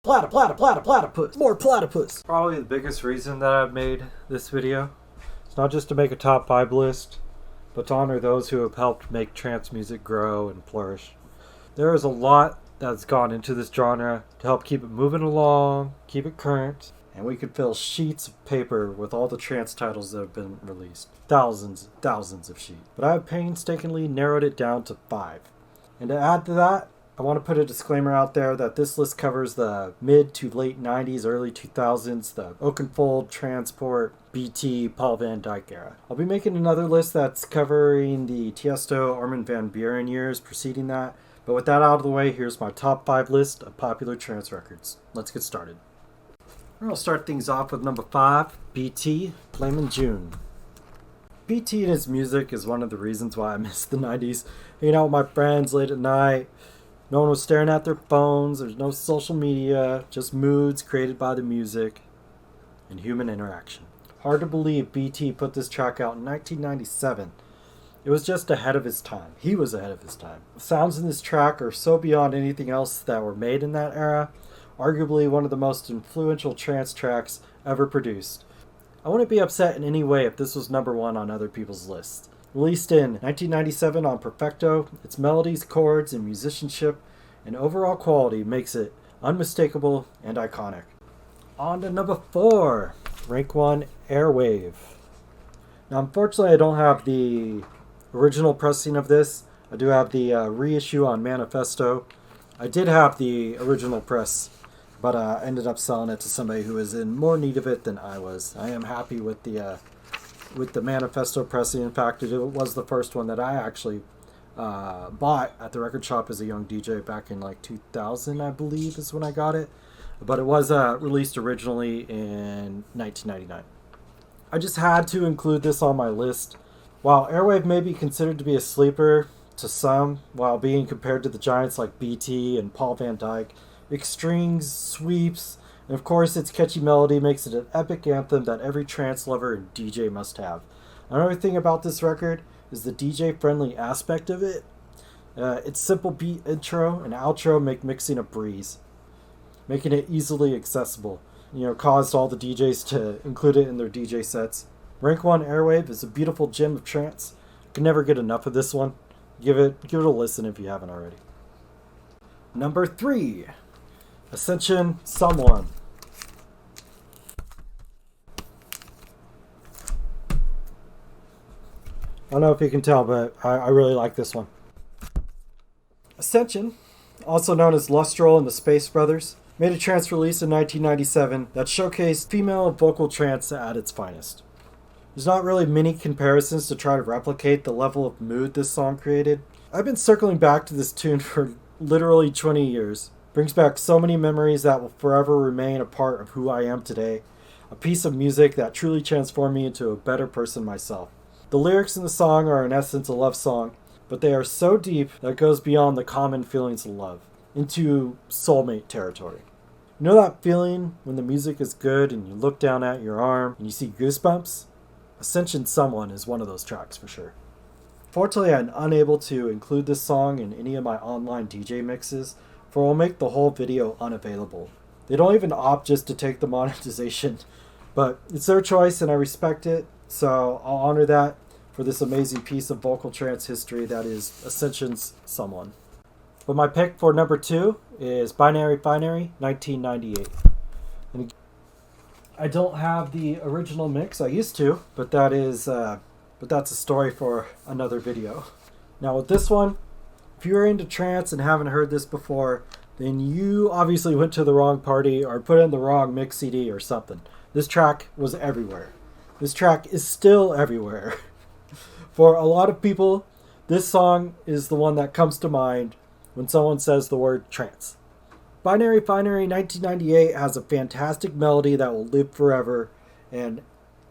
Platypus. More platypus. Probably the biggest reason that I've made this video. It's not just to make a top 5 list, but to honor those who have helped make trance music grow and flourish. There is a lot that's gone into this genre to help keep it moving along, keep it current, and we could fill sheets of paper with all the trance titles that have been released. Thousands of sheets. But I have painstakingly narrowed it down to 5. And to add to that, I want to put a disclaimer out there that this list covers the mid to late 90s, early 2000s, the Oakenfold, Transport, BT, Paul Van Dyk era. I'll be making another list that's covering the Tiesto, Armin van Buuren years preceding that. But with that out of the way, here's my top 5 list of popular trance records. Let's get started. I'll start things off with number 5, BT, Blame In June. BT and his music is one of the reasons why I miss the 90s. Hanging out with my friends late at night. No one was staring at their phones. There's no social media. Just moods created by the music and human interaction. Hard to believe BT put this track out in 1997. It was just ahead of his time. He was ahead of his time. The sounds in this track are so beyond anything else that were made in that era. Arguably one of the most influential trance tracks ever produced. I wouldn't be upset in any way if this was number 1 on other people's lists. Released in 1997 on Perfecto, its melodies, chords, and musicianship and overall quality makes it unmistakable and iconic. On to number 4, Raekwon Airwave. Now unfortunately I don't have the original pressing of this. I do have the reissue on Manifesto. I did have the original press, but I ended up selling it to somebody who was in more need of it than I was. I am happy with the Manifesto pressing. In fact, it was the first one that I actually bought at the record shop as a young DJ back in like 2000, I believe, is when I got it. But it was released originally in 1999. I just had to include this on my list. While Airwave may be considered to be a sleeper to some, while being compared to the giants like BT and Paul Van Dyk, its strings, sweeps, and of course its catchy melody makes it an epic anthem that every trance lover and DJ must have. Another thing about this record is the DJ-friendly aspect of it. Its simple beat intro and outro make mixing a breeze, making it easily accessible. Caused all the DJs to include it in their DJ sets. Raekwon Airwave is a beautiful gem of trance. Can never get enough of this one. Give it a listen if you haven't already. Number 3, Ascension Someone. I don't know if you can tell, but I really like this one. Ascension, also known as Lustrel and the Space Brothers, made a trance release in 1997 that showcased female vocal trance at its finest. There's not really many comparisons to try to replicate the level of mood this song created. I've been circling back to this tune for literally 20 years. Brings back so many memories that will forever remain a part of who I am today. A piece of music that truly transformed me into a better person myself. The lyrics in the song are in essence a love song, but they are so deep that it goes beyond the common feelings of love, into soulmate territory. You know that feeling when the music is good and you look down at your arm and you see goosebumps? Ascension Someone is one of those tracks for sure. Fortunately, I'm unable to include this song in any of my online DJ mixes, for it will make the whole video unavailable. They don't even opt just to take the monetization, but it's their choice and I respect it, so I'll honor that for this amazing piece of vocal trance history that is Ascension's Someone. But my pick for number 2 is Binary 1998. And I don't have the original mix. I used to, but that's a story for another video. Now with this one, if you're into trance and haven't heard this before, then you obviously went to the wrong party or put in the wrong mix CD or something. This track was everywhere. This track is still everywhere. For a lot of people, this song is the one that comes to mind when someone says the word trance. Binary 1998 has a fantastic melody that will live forever, and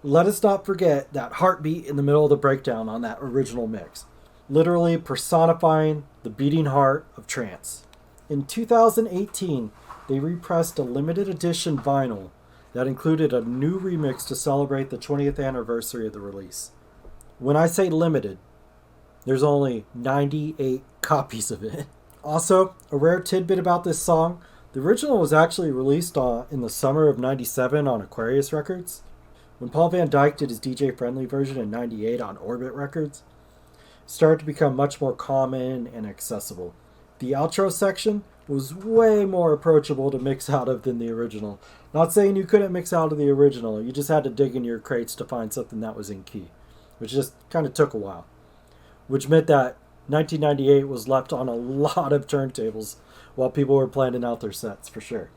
let us not forget that heartbeat in the middle of the breakdown on that original mix, literally personifying the beating heart of trance. In 2018, they repressed a limited edition vinyl that included a new remix to celebrate the 20th anniversary of the release. When I say limited, there's only 98 copies of it. Also, a rare tidbit about this song, The original was actually released in the summer of '97 on Aquarius Records. When Paul Van Dyke did his DJ-friendly version in '98 on Orbit Records, it started to become much more common and accessible. The outro section was way more approachable to mix out of than the original. Not saying you couldn't mix out of the original, you just had to dig in your crates to find something that was in key, which just kind of took a while. Which meant that 1998 was left on a lot of turntables while people were planning out their sets, for sure.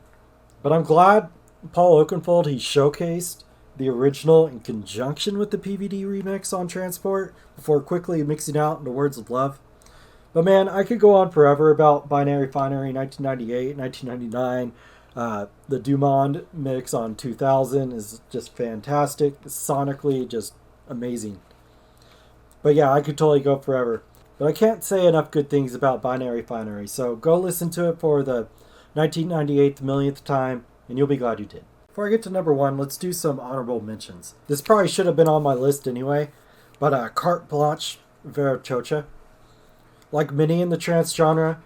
But I'm glad Paul Oakenfold, he showcased the original in conjunction with the PVD remix on Transport before quickly mixing out into Words of Love. But man, I could go on forever about Binary Finery 1998, 1999. The Dumond mix on 2000 is just fantastic. It's sonically just amazing. But yeah, I could totally go forever. But I can't say enough good things about Binary Finery, so go listen to it for the 1998 millionth time, and you'll be glad you did. Before I get to number 1, let's do some honorable mentions. This probably should have been on my list anyway, but Carte Blanche, Vera Chocha. Like many in the trance genre,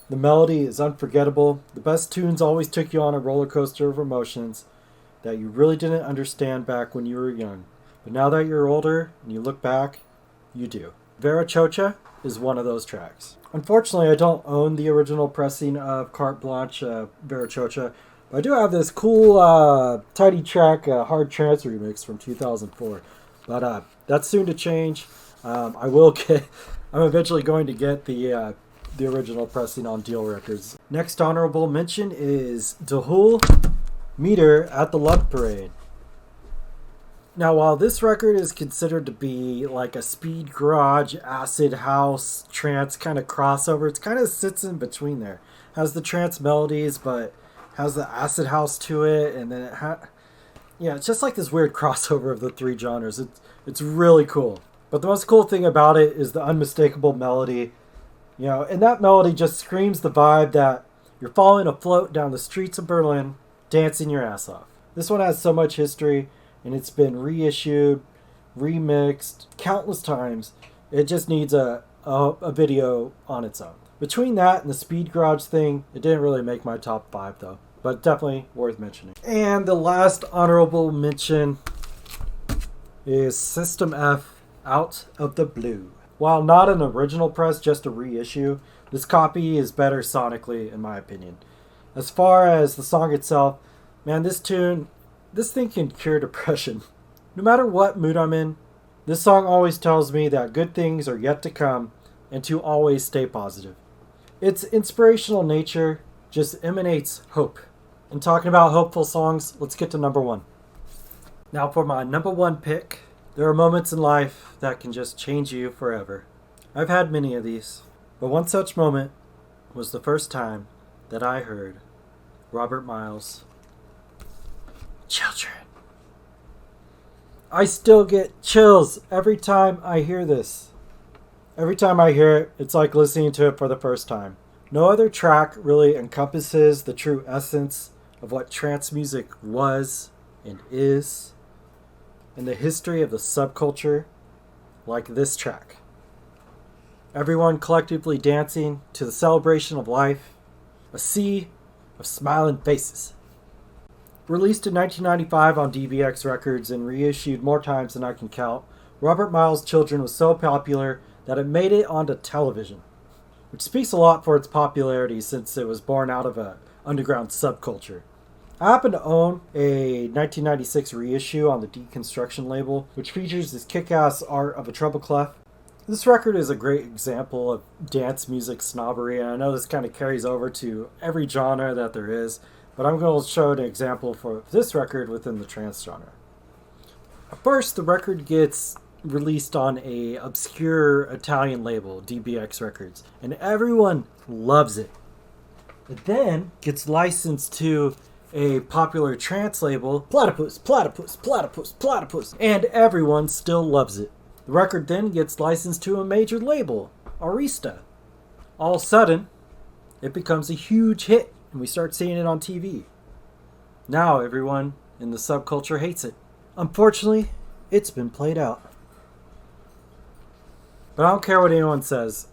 the melody is unforgettable. The best tunes always took you on a roller coaster of emotions that you really didn't understand back when you were young. But now that you're older and you look back, you do. Vera Chocha is one of those tracks. Unfortunately, I don't own the original pressing of Carte Blanche, Vera Chocha, but I do have this cool tidy track hard trance remix from 2004. But that's soon to change. I'm eventually going to get the original pressing on Deal Records. Next honorable mention is Dahul Meter at the Love Parade. Now, while this record is considered to be like a speed garage, acid house, trance kind of crossover, it kind of sits in between there. Has the trance melodies, but has the acid house to it, and then it's just like this weird crossover of the three genres. It's really cool. But the most cool thing about it is the unmistakable melody. And that melody just screams the vibe that you're falling afloat down the streets of Berlin, dancing your ass off. This one has so much history, and it's been reissued, remixed countless times. It just needs a video on its own. Between that and the Speed Garage thing, it didn't really make my top 5 though, but definitely worth mentioning. And the last honorable mention is System F, Out of the Blue. While not an original press, just a reissue, this copy is better sonically in my opinion. As far as the song itself, man, this thing can cure depression. No matter what mood I'm in, this song always tells me that good things are yet to come and to always stay positive. Its inspirational nature just emanates hope. And talking about hopeful songs, let's get to number 1. Now for my number 1 pick, there are moments in life that can just change you forever. I've had many of these, but one such moment was the first time that I heard Robert Miles' Children. I still get chills every time I hear this. Every time I hear it, it's like listening to it for the first time. No other track really encompasses the true essence of what trance music was and is, and the history of the subculture like this track. Everyone collectively dancing to the celebration of life, a sea of smiling faces. Released in 1995 on DBX Records and reissued more times than I can count, Robert Miles' Children was so popular that it made it onto television, which speaks a lot for its popularity since it was born out of an underground subculture. I happen to own a 1996 reissue on the Deconstruction label, which features this kick-ass art of a treble clef. This record is a great example of dance music snobbery, and I know this kind of carries over to every genre that there is, but I'm going to show an example for this record within the trance genre. First, the record gets released on a obscure Italian label, DBX Records, and everyone loves it. It then gets licensed to a popular trance label, Platipus, and everyone still loves it. The record then gets licensed to a major label, Arista. All of a sudden, it becomes a huge hit, and we start seeing it on TV. Now everyone in the subculture hates it. Unfortunately, it's been played out. But I don't care what anyone says.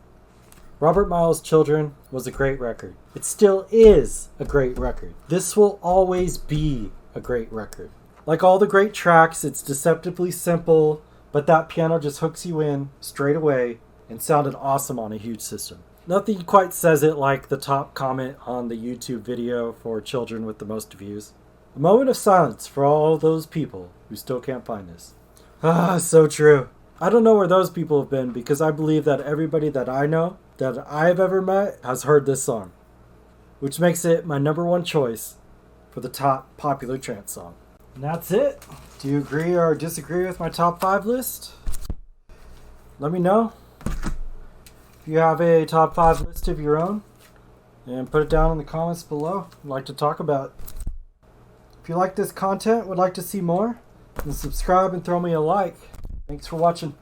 Robert Miles' Children was a great record. It still is a great record. This will always be a great record. Like all the great tracks, it's deceptively simple, but that piano just hooks you in straight away and sounded awesome on a huge system. Nothing quite says it like the top comment on the YouTube video for Children with the most views. A moment of silence for all those people who still can't find this. Ah, so true. I don't know where those people have been because I believe that everybody that I know, that I've ever met, has heard this song, which makes it my number one choice for the top popular trance song. And that's it. Do you agree or disagree with my top 5 list? Let me know if you have a top 5 list of your own, and put it down in the comments below. I'd like to talk about it. If you like this content, would like to see more, then subscribe and throw me a like. Thanks for watching.